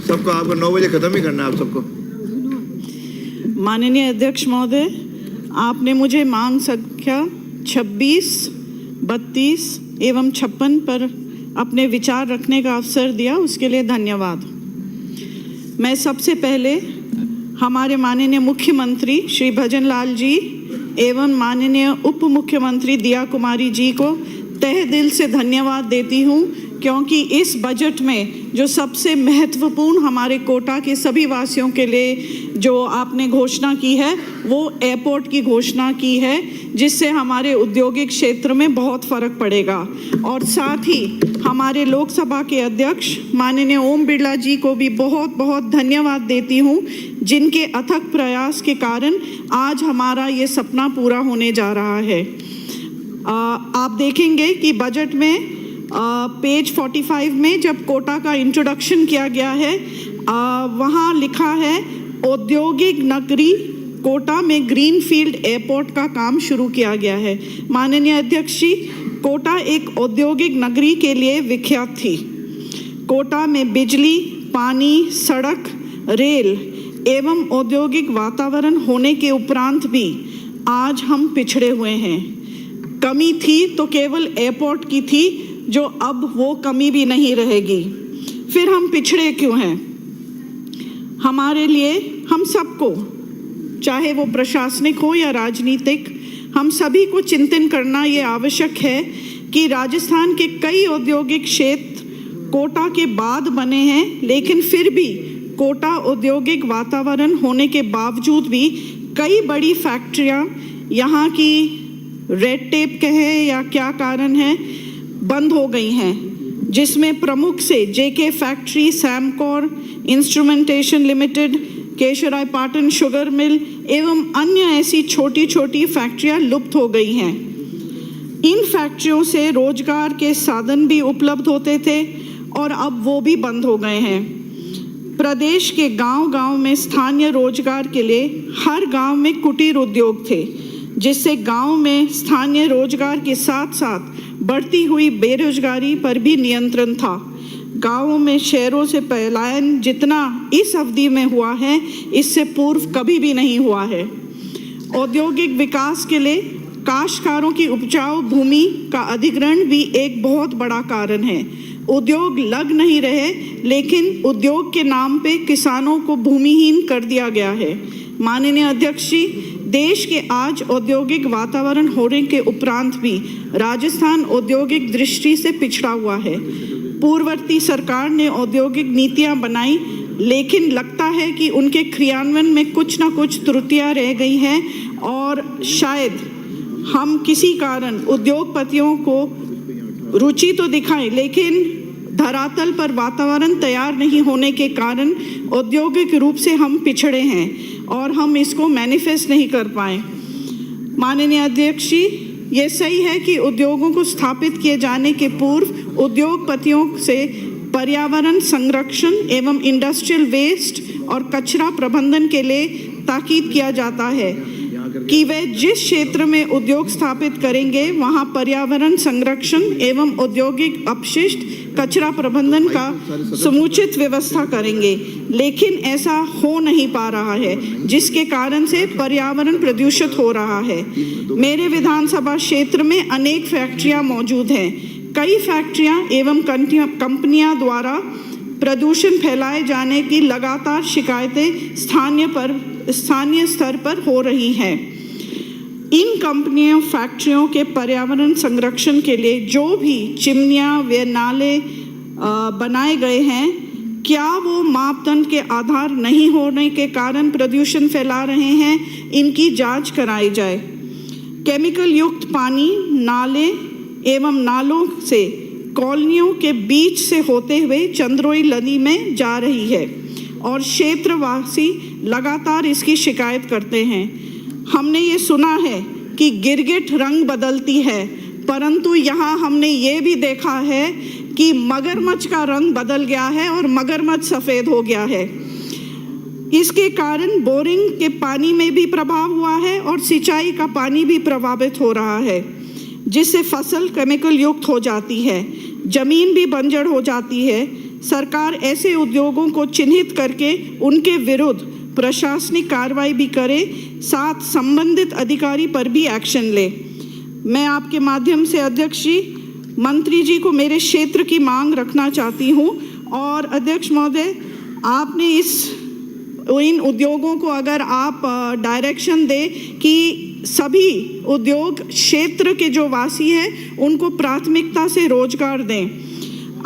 सबको आपको 9 बजे खत्म ही करना है आप सबको। माननीय अध्यक्ष महोदय, आपने मुझे मांग संख्या 26, 32 एवं 56 पर अपने विचार रखने का अवसर दिया, उसके लिए धन्यवाद। मैं सबसे पहले हमारे माननीय मुख्यमंत्री श्री भजन लाल जी एवं माननीय उप मुख्यमंत्री दिया कुमारी जी को तहे दिल से धन्यवाद देती हूँ, क्योंकि इस बजट में जो सबसे महत्वपूर्ण हमारे कोटा के सभी वासियों के लिए जो आपने घोषणा की है वो एयरपोर्ट की घोषणा की है, जिससे हमारे औद्योगिक क्षेत्र में बहुत फ़र्क पड़ेगा। और साथ ही हमारे लोकसभा के अध्यक्ष माननीय ओम बिरला जी को भी बहुत बहुत धन्यवाद देती हूँ, जिनके अथक प्रयास के कारण आज हमारा ये सपना पूरा होने जा रहा है। आप देखेंगे कि बजट में पेज 45 में जब कोटा का इंट्रोडक्शन किया गया है, वहाँ लिखा है औद्योगिक नगरी कोटा में ग्रीनफील्ड एयरपोर्ट का काम शुरू किया गया है। माननीय अध्यक्ष जी, कोटा एक औद्योगिक नगरी के लिए विख्यात थी। कोटा में बिजली, पानी, सड़क, रेल एवं औद्योगिक वातावरण होने के उपरांत भी आज हम पिछड़े हुए हैं। कमी थी तो केवल एयरपोर्ट की थी, जो अब वो कमी भी नहीं रहेगी। फिर हम पिछड़े क्यों हैं? हमारे लिए, हम सबको, चाहे वो प्रशासनिक हो या राजनीतिक, हम सभी को चिंतन करना ये आवश्यक है कि राजस्थान के कई औद्योगिक क्षेत्र कोटा के बाद बने हैं, लेकिन फिर भी कोटा औद्योगिक वातावरण होने के बावजूद भी कई बड़ी फैक्ट्रियां यहाँ की रेड टेप कहे या क्या कारण है बंद हो गई हैं, जिसमें प्रमुख से JK factory, Samcore instrumentation limited, Keshavrai Patan sugar mill एवं अन्य ऐसी छोटी छोटी फैक्ट्रियां लुप्त हो गई हैं। इन फैक्ट्रियों से रोजगार के साधन भी उपलब्ध होते थे और अब वो भी बंद हो गए हैं। प्रदेश के गांव-गांव में स्थानीय रोजगार के लिए हर गांव में कुटीर उद्योग थे, जिससे गांव में स्थानीय रोजगार के साथ साथ बढ़ती हुई बेरोजगारी पर भी नियंत्रण था। गांवों में शहरों से पलायन जितना इस अवधि में हुआ है, इससे पूर्व कभी भी नहीं हुआ है। औद्योगिक विकास के लिए काश्तकारों की उपजाऊ भूमि का अधिग्रहण भी एक बहुत बड़ा कारण है। उद्योग लग नहीं रहे, लेकिन उद्योग के नाम पे किसानों को भूमिहीन कर दिया गया है। माननीय अध्यक्ष जी, देश के आज औद्योगिक वातावरण होने के उपरांत भी राजस्थान औद्योगिक दृष्टि से पिछड़ा हुआ है। पूर्ववर्ती सरकार ने औद्योगिक नीतियां बनाई, लेकिन लगता है कि उनके क्रियान्वयन में कुछ ना कुछ त्रुटियां रह गई हैं और शायद हम किसी कारण उद्योगपतियों को रुचि तो दिखाएं, लेकिन धरातल पर वातावरण तैयार नहीं होने के कारण औद्योगिक रूप से हम पिछड़े हैं और हम इसको मैनिफेस्ट नहीं कर पाए। माननीय अध्यक्ष जी, ये सही है कि उद्योगों को स्थापित किए जाने के पूर्व उद्योगपतियों से पर्यावरण संरक्षण एवं इंडस्ट्रियल वेस्ट और कचरा प्रबंधन के लिए ताकीद किया जाता है कि वे जिस क्षेत्र में उद्योग स्थापित करेंगे वहां पर्यावरण संरक्षण एवं औद्योगिक अपशिष्ट कचरा प्रबंधन का समुचित व्यवस्था करेंगे, लेकिन ऐसा हो नहीं पा रहा है, जिसके कारण से पर्यावरण प्रदूषित हो रहा है। मेरे विधानसभा क्षेत्र में अनेक फैक्ट्रियां मौजूद हैं। कई फैक्ट्रियां एवं कंपनियां द्वारा प्रदूषण फैलाए जाने की लगातार शिकायतें स्थानीय स्तर पर हो रही हैं। इन कंपनियों फैक्ट्रियों के पर्यावरण संरक्षण के लिए जो भी चिमनियां व नाले बनाए गए हैं, क्या वो मापदंड के आधार नहीं होने के कारण प्रदूषण फैला रहे हैं, इनकी जांच कराई जाए। केमिकल युक्त पानी नाले एवं नालों से कॉलोनियों के बीच से होते हुए चंद्रोई नदी में जा रही है और क्षेत्रवासी लगातार इसकी शिकायत करते हैं। हमने ये सुना है कि गिरगिट रंग बदलती है, परंतु यहाँ हमने ये भी देखा है कि मगरमच्छ का रंग बदल गया है और मगरमच्छ सफ़ेद हो गया है। इसके कारण बोरिंग के पानी में भी प्रभाव हुआ है और सिंचाई का पानी भी प्रभावित हो रहा है, जिससे फसल केमिकल युक्त हो जाती है, जमीन भी बंजर हो जाती है, सरकार ऐसे उद्योगों को चिन्हित करके उनके विरुद्ध प्रशासनिक कार्रवाई भी करे, साथ संबंधित अधिकारी पर भी एक्शन ले। मैं आपके माध्यम से अध्यक्ष जी, मंत्री जी को मेरे क्षेत्र की मांग रखना चाहती हूँ। और अध्यक्ष महोदय, आपने इन उद्योगों को अगर आप डायरेक्शन दे कि सभी उद्योग क्षेत्र के जो वासी हैं उनको प्राथमिकता से रोजगार दें।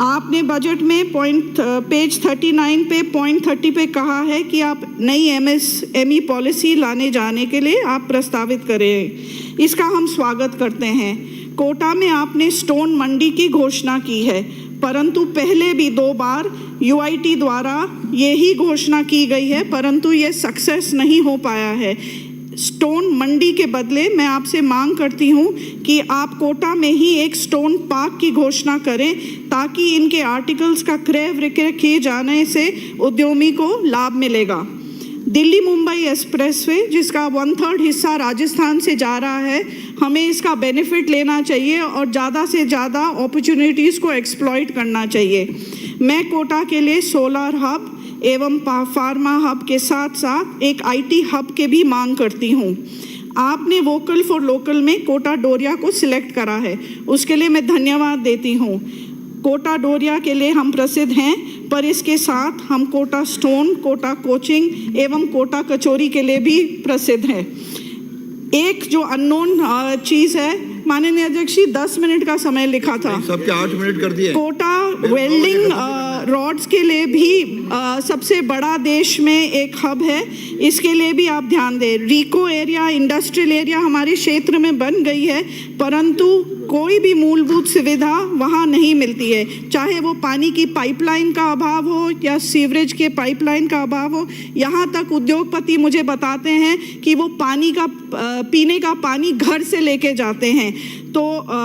आपने बजट में पेज 39 पे पॉइंट 30 पे कहा है कि आप नई MSME पॉलिसी लाने जाने के लिए आप प्रस्तावित करें। इसका हम स्वागत करते हैं। कोटा में आपने स्टोन मंडी की घोषणा की है, परंतु पहले भी 2 बार UIT द्वारा यही घोषणा की गई है, परंतु ये सक्सेस नहीं हो पाया है। स्टोन मंडी के बदले मैं आपसे मांग करती हूँ कि आप कोटा में ही एक स्टोन पार्क की घोषणा करें, ताकि इनके आर्टिकल्स का क्रय विक्रय किए जाने से उद्यमी को लाभ मिलेगा। दिल्ली मुंबई एक्सप्रेसवे, जिसका 1/3 हिस्सा राजस्थान से जा रहा है, हमें इसका बेनिफिट लेना चाहिए और ज़्यादा से ज़्यादा अपॉर्चुनिटीज़ को एक्सप्लॉइट करना चाहिए। मैं कोटा के लिए सोलर हब एवं फार्मा हब के साथ साथ एक IT हब के भी मांग करती हूँ। आपने वोकल फॉर लोकल में कोटा डोरिया को सिलेक्ट करा है, उसके लिए मैं धन्यवाद देती हूँ। कोटा डोरिया के लिए हम प्रसिद्ध हैं, पर इसके साथ हम कोटा स्टोन, कोटा कोचिंग एवं कोटा कचौरी के लिए भी प्रसिद्ध हैं। एक जो अननोन चीज़ है, माननीय अध्यक्ष जी 10 मिनट का समय लिखा था, सबके 8 मिनट कर दिए। कोटा वेल्डिंग रॉड्स के लिए भी सबसे बड़ा देश में एक हब है, इसके लिए भी आप ध्यान दें। रिको एरिया, इंडस्ट्रियल एरिया हमारे क्षेत्र में बन गई है, परंतु कोई भी मूलभूत सुविधा वहाँ नहीं मिलती है, चाहे वो पानी की पाइपलाइन का अभाव हो या सीवरेज के पाइपलाइन का अभाव हो। यहाँ तक उद्योगपति मुझे बताते हैं कि वो पानी का पीने का पानी घर से लेके जाते हैं। तो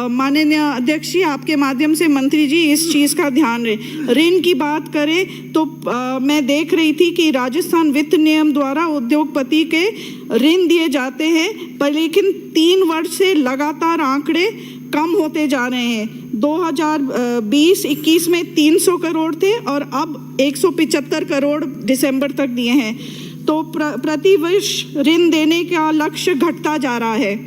माननीय अध्यक्ष जी, आपके माध्यम से मंत्री जी इस चीज़ का ध्यान रहे। ऋण की बात करें तो मैं देख रही थी कि राजस्थान वित्त निगम द्वारा उद्योगपति के ऋण दिए जाते हैं, पर लेकिन 3 वर्ष से लगातार आंकड़े कम होते जा रहे हैं। 2020-21 में 300 करोड़ थे और अब 175 करोड़ दिसंबर तक दिए हैं। तो प्रति वर्ष ऋण देने का लक्ष्य घटता जा रहा है।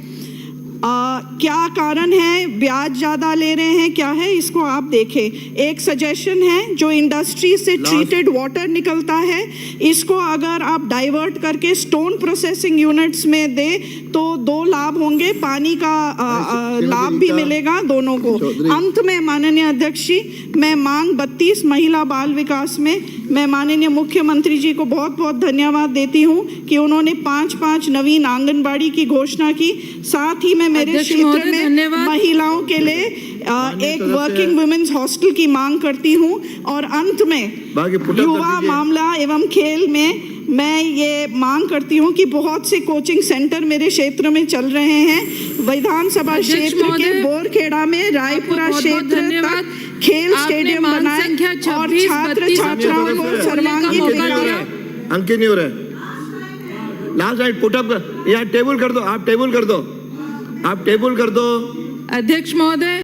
क्या कारण है? ब्याज ज़्यादा ले रहे हैं, क्या है, इसको आप देखें। एक सजेशन है, जो इंडस्ट्री से ट्रीटेड वाटर निकलता है, इसको अगर आप डाइवर्ट करके स्टोन प्रोसेसिंग यूनिट्स में दे तो 2 लाभ होंगे, पानी का लाभ भी मिलेगा दोनों को। अंत में माननीय अध्यक्ष जी, मैं मांग 32 महिला बाल विकास में मैं माननीय मुख्यमंत्री जी को बहुत बहुत धन्यवाद देती हूँ कि उन्होंने 5 नवीन आंगनबाड़ी की घोषणा की। साथ ही मैं मेरे क्षेत्र में महिलाओं के लिए एक वर्किंग वुमेन्स हॉस्टल की मांग करती हूँ। और अंत में युवा मामला एवं खेल में मैं ये मांग करती हूँ कि बहुत से कोचिंग सेंटर मेरे क्षेत्र में चल रहे हैं। विधानसभा क्षेत्र के बोरखेड़ा में रायपुरा क्षेत्र तक खेल स्टेडियम बनाए और छात्र छात्राओं को सर्वांगीण विकास। अंकित नहीं हो रहा है। लास्ट साइड पुटअप कर, या टेबल कर दो, आप टेबल कर दो, आप टेबल कर दो। अध्यक्ष महोदय।